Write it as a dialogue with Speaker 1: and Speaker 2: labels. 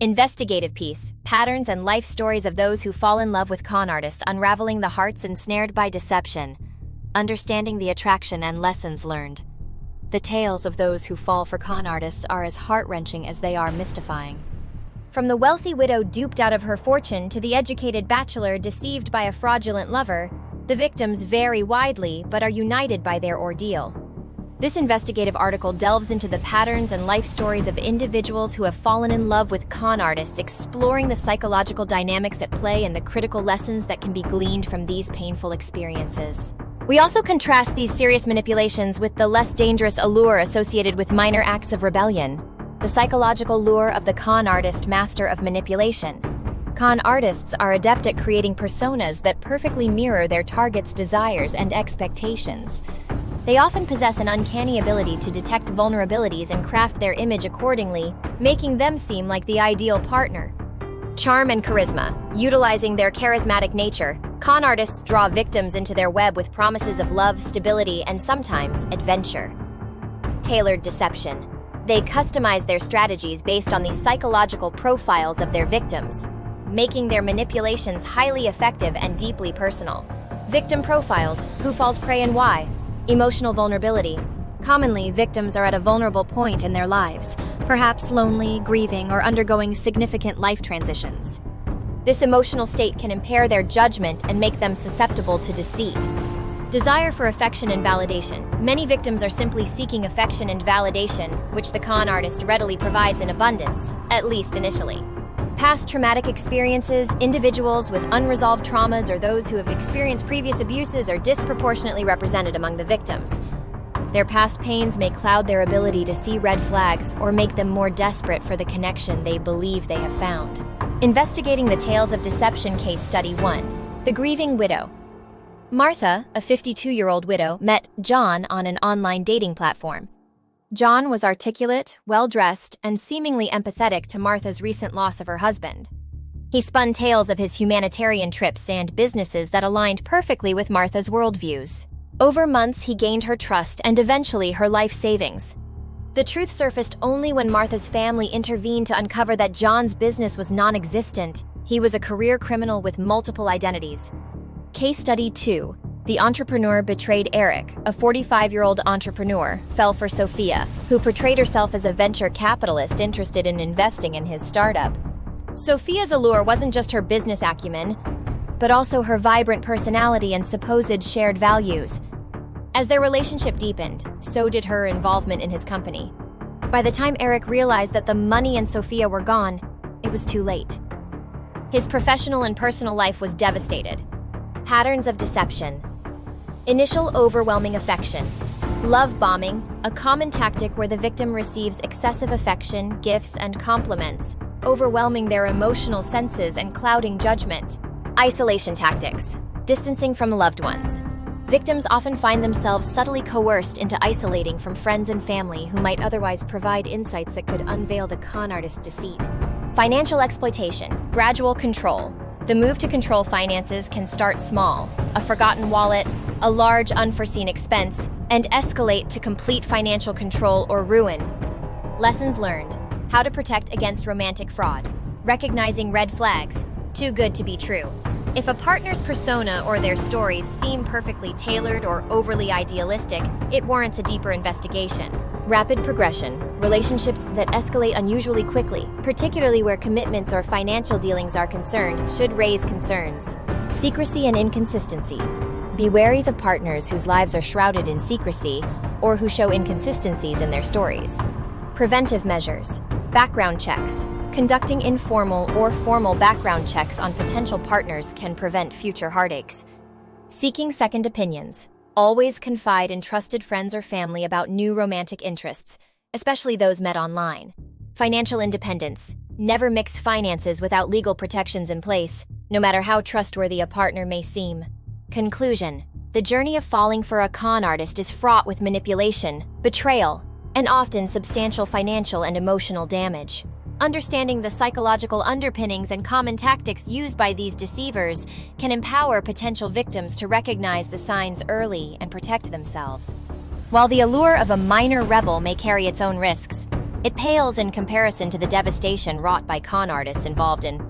Speaker 1: Investigative piece, patterns and life stories of those who fall in love with con artists, unraveling the hearts ensnared by deception, understanding the attraction and lessons learned. The tales of those who fall for con artists are as heart-wrenching as they are mystifying. From the wealthy widow duped out of her fortune to the educated bachelor deceived by a fraudulent lover, the victims vary widely but are united by their ordeal. This investigative article delves into the patterns and life stories of individuals who have fallen in love with con artists, exploring the psychological dynamics at play and the critical lessons that can be gleaned from these painful experiences. We also contrast these serious manipulations with the less dangerous allure associated with minor acts of rebellion, the psychological lure of the con artist, master of manipulation. Con artists are adept at creating personas that perfectly mirror their target's desires and expectations. They often possess an uncanny ability to detect vulnerabilities and craft their image accordingly, making them seem like the ideal partner. Charm and charisma. Utilizing their charismatic nature, con artists draw victims into their web with promises of love, stability, and sometimes adventure. Tailored deception. They customize their strategies based on the psychological profiles of their victims, making their manipulations highly effective and deeply personal. Victim profiles. Who falls prey and why? Emotional vulnerability. Commonly, victims are at a vulnerable point in their lives, perhaps lonely, grieving, or undergoing significant life transitions. This emotional state can impair their judgment and make them susceptible to deceit. Desire for affection and validation. Many victims are simply seeking affection and validation, which the con artist readily provides in abundance, at least initially. Past traumatic experiences. Individuals with unresolved traumas or those who have experienced previous abuses are disproportionately represented among the victims. Their past pains may cloud their ability to see red flags or make them more desperate for the connection they believe they have found. Investigating the Tales of Deception Case Study 1. The Grieving Widow. Martha, a 52-year-old widow, met John on an online dating platform. John was articulate, well-dressed, and seemingly empathetic to Martha's recent loss of her husband. He spun tales of his humanitarian trips and businesses that aligned perfectly with Martha's worldviews. Over months, he gained her trust and eventually her life savings. The truth surfaced only when Martha's family intervened to uncover that John's business was non-existent. He was a career criminal with multiple identities. Case Study 2. The entrepreneur betrayed Eric. A 45-year-old entrepreneur fell for Sophia, who portrayed herself as a venture capitalist interested in investing in his startup. Sophia's allure wasn't just her business acumen, but also her vibrant personality and supposed shared values. As their relationship deepened, so did her involvement in his company. By the time Eric realized that the money and Sophia were gone, it was too late. His professional and personal life was devastated. Patterns of deception. Initial overwhelming affection. Love bombing, a common tactic where the victim receives excessive affection, gifts, and compliments, overwhelming their emotional senses and clouding judgment. Isolation tactics. Distancing from loved ones. Victims often find themselves subtly coerced into isolating from friends and family who might otherwise provide insights that could unveil the con artist's deceit. Financial exploitation. Gradual control. The move to control finances can start small, a forgotten wallet, a large unforeseen expense, and escalate to complete financial control or ruin. Lessons learned. How to protect against romantic fraud. Recognizing red flags. Too good to be true. If a partner's persona or their stories seem perfectly tailored or overly idealistic, it warrants a deeper investigation. Rapid progression. Relationships that escalate unusually quickly, particularly where commitments or financial dealings are concerned, should raise concerns. Secrecy and inconsistencies. Be wary of partners whose lives are shrouded in secrecy or who show inconsistencies in their stories. Preventive measures. Background checks. Conducting informal or formal background checks on potential partners can prevent future heartaches. Seeking second opinions. Always confide in trusted friends or family about new romantic interests, especially those met online. Financial independence. Never mix finances without legal protections in place, no matter how trustworthy a partner may seem. Conclusion. The journey of falling for a con artist is fraught with manipulation, betrayal, and often substantial financial and emotional damage. Understanding the psychological underpinnings and common tactics used by these deceivers can empower potential victims to recognize the signs early and protect themselves. While the allure of a minor rebel may carry its own risks, It pales in comparison to the devastation wrought by con artists involved in